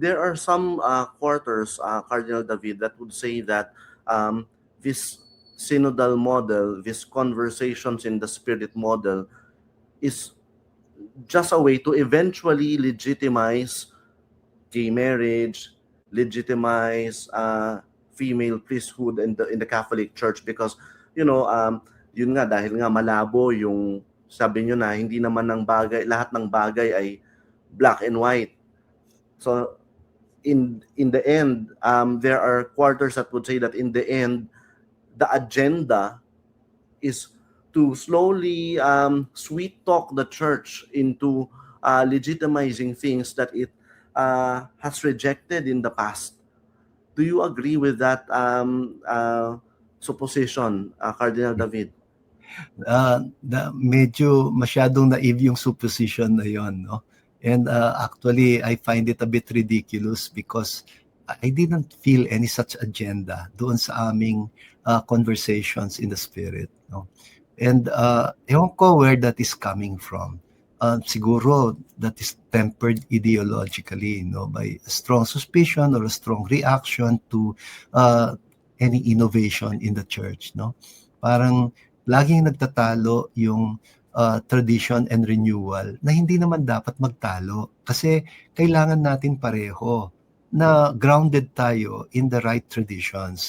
there are some quarters, Cardinal David, that would say that this synodal model, this conversations in the spirit model, is just a way to eventually legitimize gay marriage, legitimize female priesthood in the Catholic Church, because yun nga, dahil nga malabo yung sabi nyo na hindi naman lahat ng bagay ay black and white. So in the end, there are quarters that would say that in the end, the agenda is to slowly sweet talk the church into legitimizing things that it has rejected in the past. Do you agree with that supposition, Cardinal David? Medyo masyadong naive yung supposition na yon, no? And actually, I find it a bit ridiculous because I didn't feel any such agenda doon sa aming conversations in the spirit, no? And ewan ko where that is coming from. Siguro that is tempered ideologically, no, by a strong suspicion or a strong reaction to any innovation in the church, no? Parang laging nagtatalo yung tradition and renewal na hindi naman dapat magtalo kasi kailangan natin pareho na grounded tayo in the right traditions.